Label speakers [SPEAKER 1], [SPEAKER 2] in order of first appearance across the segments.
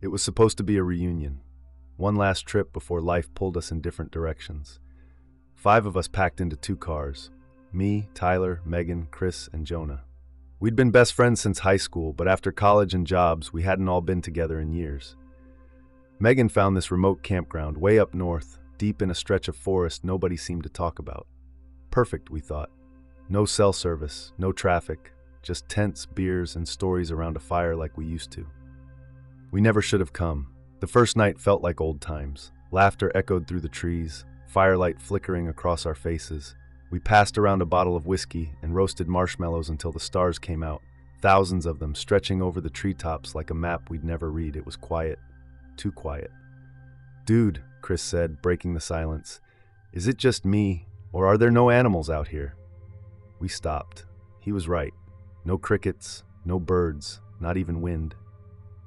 [SPEAKER 1] It was supposed to be a reunion. One last trip before life pulled us in different directions. 5 of us packed into 2 cars. Me, Tyler, Megan, Chris, and Jonah. We'd been best friends since high school, but after college and jobs, we hadn't all been together in years. Megan found this remote campground way up north, deep in a stretch of forest nobody seemed to talk about. Perfect, we thought. No cell service, no traffic, just tents, beers, and stories around a fire like we used to. We never should have come. The first night felt like old times. Laughter echoed through the trees, firelight flickering across our faces. We passed around a bottle of whiskey and roasted marshmallows until the stars came out, thousands of them stretching over the treetops like a map we'd never read. It was quiet, too quiet. "Dude," Chris said, breaking the silence, "is it just me, or are there no animals out here?" We stopped. He was right. No crickets, no birds, not even wind.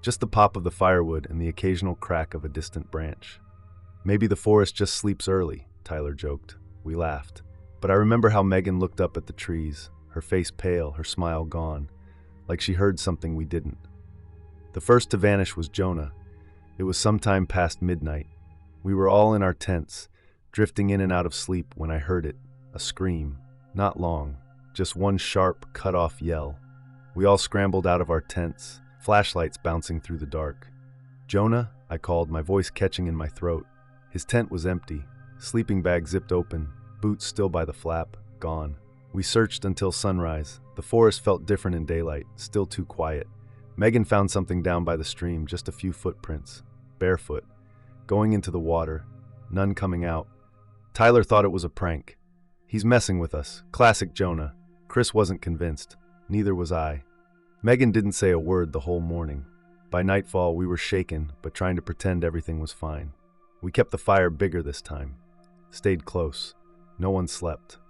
[SPEAKER 1] Just the pop of the firewood and the occasional crack of a distant branch. "Maybe the forest just sleeps early," Tyler joked. We laughed. But I remember how Megan looked up at the trees, her face pale, her smile gone, like she heard something we didn't. The first to vanish was Jonah. It was sometime past midnight. We were all in our tents, drifting in and out of sleep when I heard it, a scream. Not long, just one sharp, cut-off yell. We all scrambled out of our tents, flashlights bouncing through the dark. "Jonah," I called, my voice catching in my throat. His tent was empty, sleeping bag zipped open, boots still by the flap, gone. We searched until sunrise. The forest felt different in daylight, still too quiet. Megan found something down by the stream, just a few footprints, barefoot, going into the water, none coming out. Tyler thought it was a prank. "He's messing with us. Classic Jonah." Chris wasn't convinced. Neither was I. Megan didn't say a word the whole morning. By nightfall, we were shaken, but trying to pretend everything was fine. We kept the fire bigger this time. Stayed close. No one slept.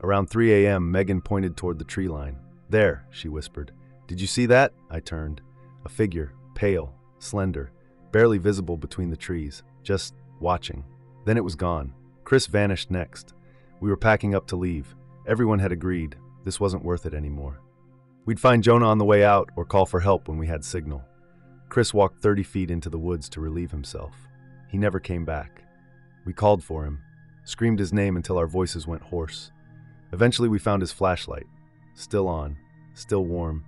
[SPEAKER 1] Around 3 a.m., Megan pointed toward the tree line. "There," she whispered. "Did you see that?" I turned. A figure, pale, slender, barely visible between the trees, just watching. Then it was gone. Chris vanished next. We were packing up to leave. Everyone had agreed. This wasn't worth it anymore. We'd find Jonah on the way out or call for help when we had signal. Chris walked 30 feet into the woods to relieve himself. He never came back. We called for him, screamed his name until our voices went hoarse. Eventually we found his flashlight, still on, still warm,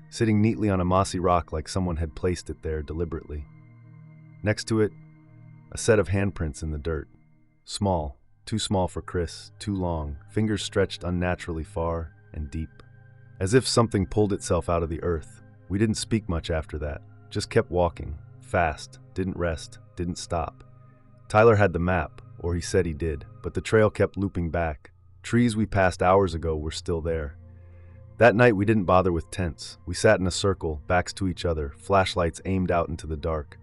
[SPEAKER 1] sitting neatly on a mossy rock like someone had placed it there deliberately. Next to it, a set of handprints in the dirt. Small, too small for Chris, too long, fingers stretched unnaturally far and deep. As if something pulled itself out of the earth. We didn't speak much after that, just kept walking, fast, didn't rest, didn't stop. Tyler had the map, or he said he did, but the trail kept looping back. Trees we passed hours ago were still there. That night we didn't bother with tents. We sat in a circle, backs to each other, flashlights aimed out into the dark.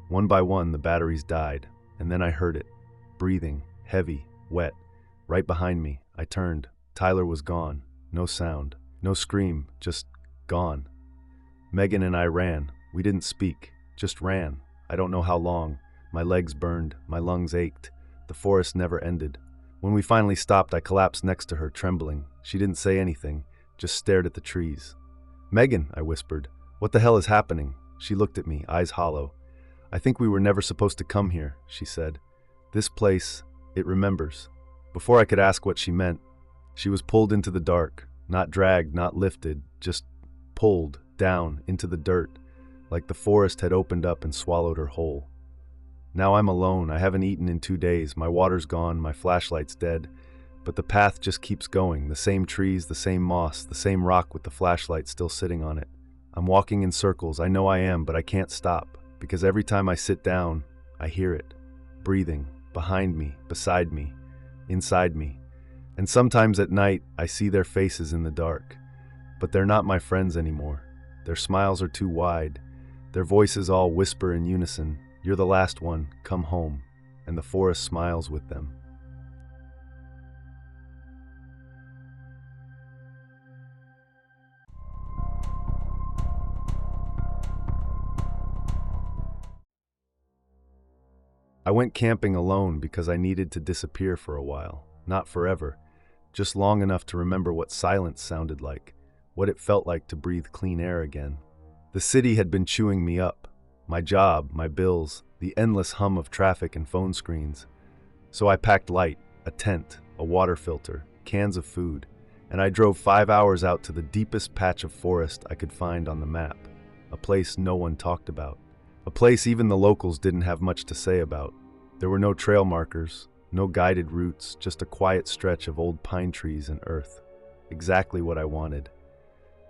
[SPEAKER 1] One by one the batteries died, and then I heard it. Breathing, heavy, wet, right behind me. I turned. Tyler was gone. No sound. No scream, just gone. Megan and I ran. We didn't speak, just ran. I don't know how long. My legs burned, my lungs ached. The forest never ended. When we finally stopped, I collapsed next to her, trembling. She didn't say anything, just stared at the trees. "Megan," I whispered, "what the hell is happening?" She looked at me, eyes hollow. "I think we were never supposed to come here," she said. "This place, it remembers." Before I could ask what she meant, she was pulled into the dark, not dragged, not lifted, just pulled down into the dirt, like the forest had opened up and swallowed her whole. Now I'm alone. I haven't eaten in 2 days. My water's gone, my flashlight's dead. But the path just keeps going. The same trees, the same moss, the same rock with the flashlight still sitting on it. I'm walking in circles. I know I am, but I can't stop. Because every time I sit down, I hear it. Breathing. Behind me, beside me, inside me. And sometimes at night, I see their faces in the dark. But they're not my friends anymore. Their smiles are too wide. Their voices all whisper in unison. "You're the last one, come home." And the forest smiles with them. I went camping alone because I needed to disappear for a while. Not forever, just long enough to remember what silence sounded like, what it felt like to breathe clean air again. The city had been chewing me up. my job, my bills, the endless hum of traffic and phone screens. So I packed light, a tent, a water filter, cans of food, and I drove 5 hours out to the deepest patch of forest I could find on the map, a place no one talked about, a place even the locals didn't have much to say about. There were no trail markers, no guided routes, just a quiet stretch of old pine trees and earth. Exactly what I wanted.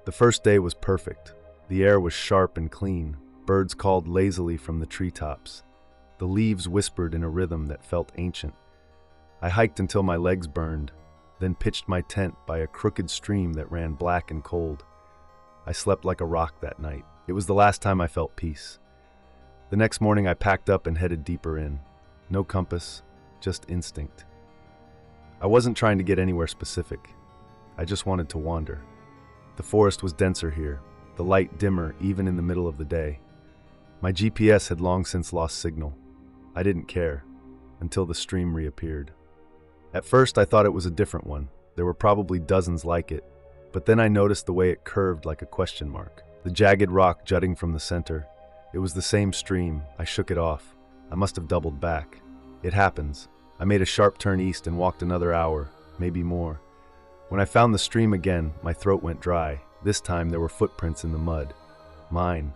[SPEAKER 1] The first day was perfect. The air was sharp and clean. Birds called lazily from the treetops. The leaves whispered in a rhythm that felt ancient. I hiked until my legs burned, then pitched my tent by a crooked stream that ran black and cold. I slept like a rock that night. It was the last time I felt peace. The next morning I packed up and headed deeper in. No compass, just instinct. I wasn't trying to get anywhere specific. I just wanted to wander. The forest was denser here, the light dimmer even in the middle of the day. My GPS had long since lost signal. I didn't care, until the stream reappeared. At first I thought it was a different one. There were probably dozens like it, but then I noticed the way it curved like a question mark. The jagged rock jutting from the center. It was the same stream. I shook it off. I must have doubled back. It happens. I made a sharp turn east and walked another hour, maybe more. When I found the stream again, my throat went dry. This time there were footprints in the mud. Mine.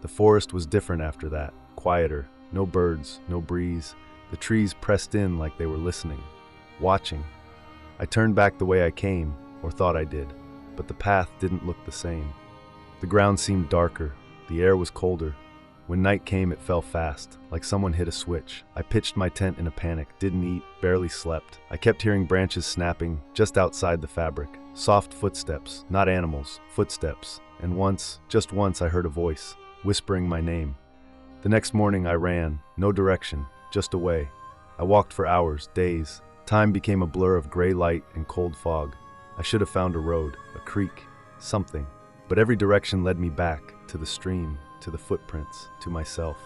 [SPEAKER 1] The forest was different after that, quieter. No birds, no breeze. The trees pressed in like they were listening, watching. I turned back the way I came, or thought I did, but the path didn't look the same. The ground seemed darker. The air was colder. When night came, it fell fast, like someone hit a switch. I pitched my tent in a panic, didn't eat, barely slept. I kept hearing branches snapping just outside the fabric. Soft footsteps, not animals, footsteps. And once, just once, I heard a voice, whispering my name. The next morning I ran, no direction, just away. I walked for hours, days. Time became a blur of gray light and cold fog. I should have found a road, a creek, something. But every direction led me back, to the stream, to the footprints, to myself.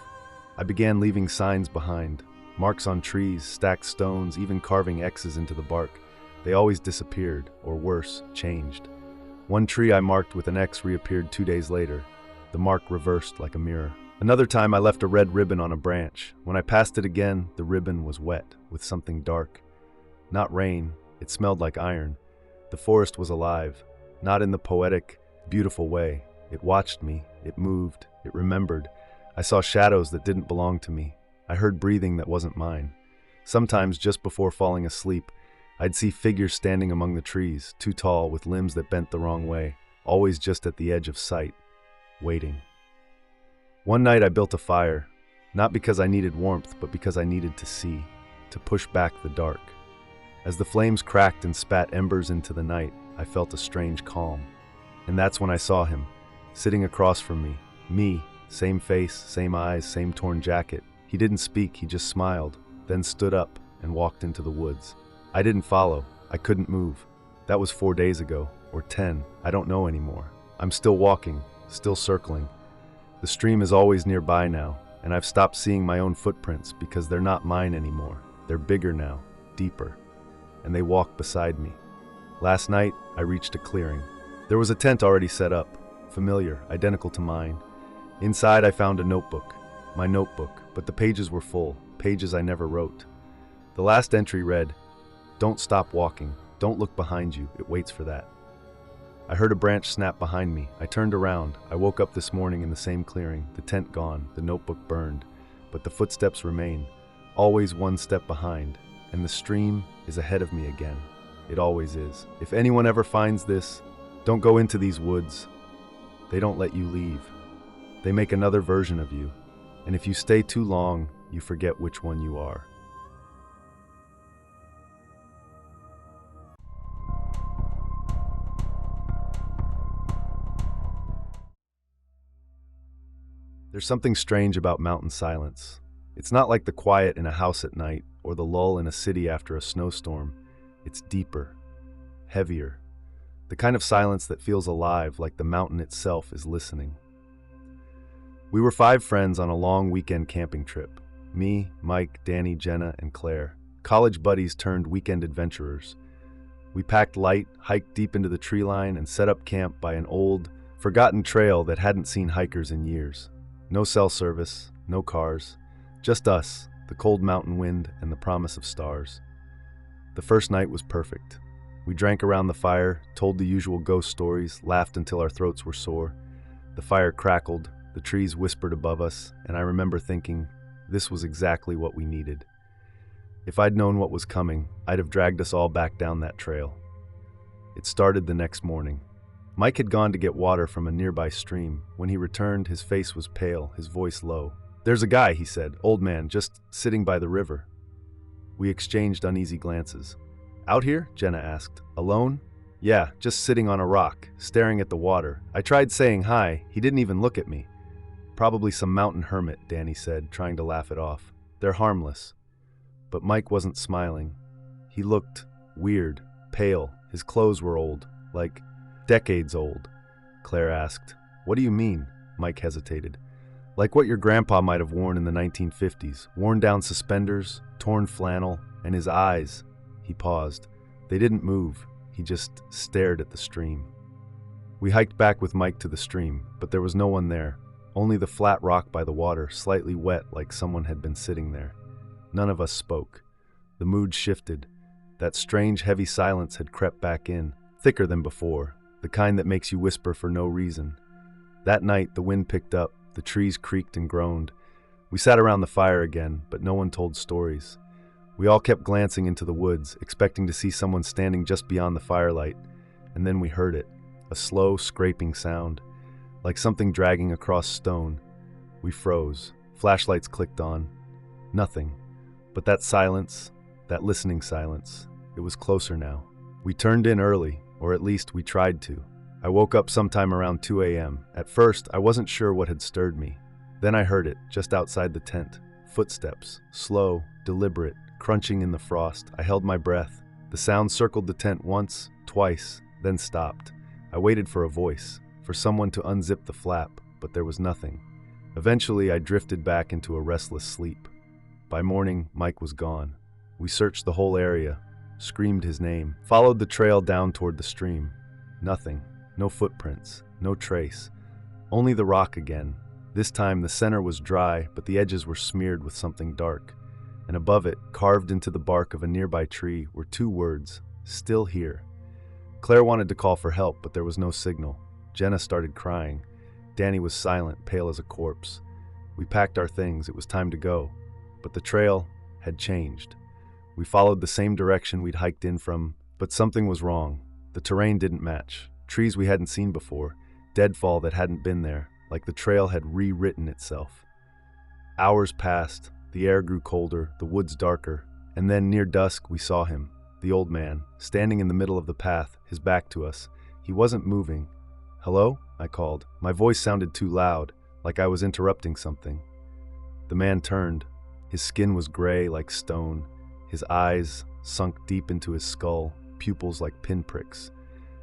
[SPEAKER 1] I began leaving signs behind, marks on trees, stacked stones, even carving X's into the bark. They always disappeared, or worse, changed. One tree I marked with an X reappeared 2 days later. The mark reversed like a mirror. Another time I left a red ribbon on a branch. When I passed it again, the ribbon was wet, with something dark. Not rain, it smelled like iron. The forest was alive, not in the poetic, beautiful way. It watched me, it moved, it remembered. I saw shadows that didn't belong to me. I heard breathing that wasn't mine. Sometimes, just before falling asleep, I'd see figures standing among the trees, too tall, with limbs that bent the wrong way, always just at the edge of sight, waiting. One night I built a fire, not because I needed warmth, but because I needed to see, to push back the dark. As the flames cracked and spat embers into the night, I felt a strange calm. And that's when I saw him, sitting across from me. Me, same face, same eyes, same torn jacket. He didn't speak, he just smiled, then stood up and walked into the woods. I didn't follow, I couldn't move. That was 4 days ago, or 10, I don't know anymore. I'm still walking, still circling. The stream is always nearby now, and I've stopped seeing my own footprints because they're not mine anymore. They're bigger now, deeper, and they walk beside me. Last night, I reached a clearing. There was a tent already set up, familiar, identical to mine. Inside, I found a notebook, my notebook, but the pages were full, pages I never wrote. The last entry read, "Don't stop walking. Don't look behind you. It waits for that." I heard a branch snap behind me. I turned around. I woke up this morning in the same clearing, the tent gone, the notebook burned, but the footsteps remain, always one step behind, and the stream is ahead of me again. It always is. If anyone ever finds this, don't go into these woods. They don't let you leave. They make another version of you, and if you stay too long, you forget which one you are. There's something strange about mountain silence. It's not like the quiet in a house at night or the lull in a city after a snowstorm. It's deeper, heavier, the kind of silence that feels alive, like the mountain itself is listening. We were 5 friends on a long weekend camping trip. Me, Mike, Danny, Jenna, and Claire. College buddies turned weekend adventurers. We packed light, hiked deep into the tree line, and set up camp by an old, forgotten trail that hadn't seen hikers in years. No cell service, no cars, just us, the cold mountain wind, and the promise of stars. The first night was perfect. We drank around the fire, told the usual ghost stories, laughed until our throats were sore. The fire crackled, the trees whispered above us, and I remember thinking, this was exactly what we needed. If I'd known what was coming, I'd have dragged us all back down that trail. It started the next morning. Mike had gone to get water from a nearby stream. When he returned, his face was pale, his voice low. "There's a guy," he said, "old man, just sitting by the river." We exchanged uneasy glances. "Out here?" Jenna asked. "Alone?" "Yeah, just sitting on a rock, staring at the water. I tried saying hi, he didn't even look at me." "Probably some mountain hermit," Danny said, trying to laugh it off. "They're harmless." But Mike wasn't smiling. He looked weird, pale. His clothes were old, like decades old. Claire asked, "What do you mean?" Mike hesitated. "Like what your grandpa might have worn in the 1950s, worn down suspenders, torn flannel, and his eyes." He paused. They didn't move. He just stared at the stream. We hiked back with Mike to the stream, but there was no one there. Only the flat rock by the water, slightly wet like someone had been sitting there. None of us spoke. The mood shifted. That strange, heavy silence had crept back in, thicker than before, the kind that makes you whisper for no reason. That night, the wind picked up, the trees creaked and groaned. We sat around the fire again, but no one told stories. We all kept glancing into the woods, expecting to see someone standing just beyond the firelight, and then we heard it, a slow, scraping sound, like something dragging across stone. We froze. Flashlights clicked on. Nothing. But that silence, that listening silence, it was closer now. We turned in early, or at least we tried to. I woke up sometime around 2 a.m. At first, I wasn't sure what had stirred me. Then I heard it, just outside the tent. Footsteps, slow, deliberate, crunching in the frost. I held my breath. The sound circled the tent once, twice, then stopped. I waited for a voice, for someone to unzip the flap, but there was nothing. Eventually, I drifted back into a restless sleep. By morning, Mike was gone. We searched the whole area, screamed his name, followed the trail down toward the stream. Nothing. No footprints. No trace. Only the rock again. This time, the center was dry, but the edges were smeared with something dark. And above it, carved into the bark of a nearby tree, were two words, "Still here." Claire wanted to call for help, but there was no signal. Jenna started crying. Danny was silent, pale as a corpse. We packed our things. It was time to go. But the trail had changed. We followed the same direction we'd hiked in from, but something was wrong. The terrain didn't match. Trees we hadn't seen before, deadfall that hadn't been there, like the trail had rewritten itself. Hours passed. The air grew colder, the woods darker, and then near dusk we saw him, the old man, standing in the middle of the path, his back to us. He wasn't moving. "Hello?" I called. My voice sounded too loud, like I was interrupting something. The man turned. His skin was gray like stone, his eyes sunk deep into his skull, pupils like pinpricks,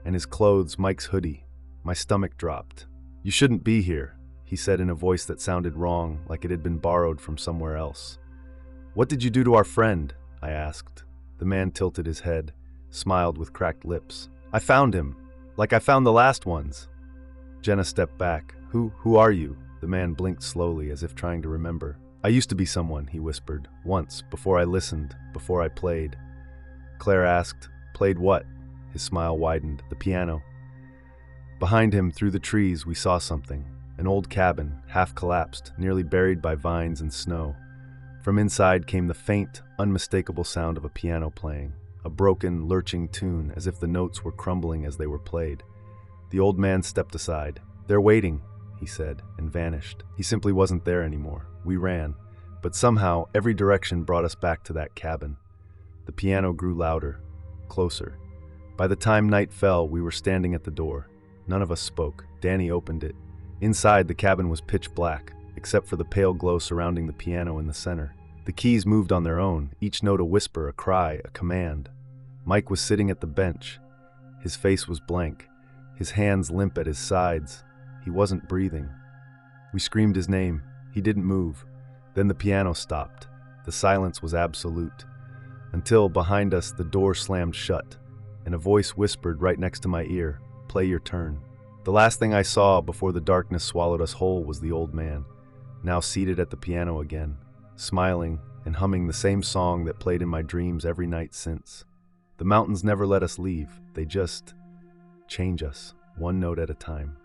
[SPEAKER 1] and his clothes Mike's hoodie. My stomach dropped. "You shouldn't be here," he said in a voice that sounded wrong, like it had been borrowed from somewhere else. "What did you do to our friend?" I asked. The man tilted his head, smiled with cracked lips. "I found him, like I found the last ones." Jenna stepped back. Who are you?" The man blinked slowly, as if trying to remember. "I used to be someone," he whispered. "Once, before I listened, before I played." Claire asked, "Played what?" His smile widened. "The piano." Behind him, through the trees, we saw something. An old cabin, half collapsed, nearly buried by vines and snow. From inside came the faint, unmistakable sound of a piano playing, a broken, lurching tune, as if the notes were crumbling as they were played. The old man stepped aside. "They're waiting," he said, and vanished. He simply wasn't there anymore. We ran, but somehow every direction brought us back to that cabin. The piano grew louder, closer. By the time night fell, we were standing at the door. None of us spoke. Danny opened it. Inside, the cabin was pitch black, except for the pale glow surrounding the piano in the center. The keys moved on their own, each note a whisper, a cry, a command. Mike was sitting at the bench. His face was blank, his hands limp at his sides. He wasn't breathing. We screamed his name. He didn't move. Then the piano stopped. The silence was absolute. Until, behind us, the door slammed shut, and a voice whispered right next to my ear, "Play your turn." The last thing I saw before the darkness swallowed us whole was the old man. now seated at the piano again, smiling and humming the same song that played in my dreams every night since. The mountains never let us leave, they just change us, one note at a time.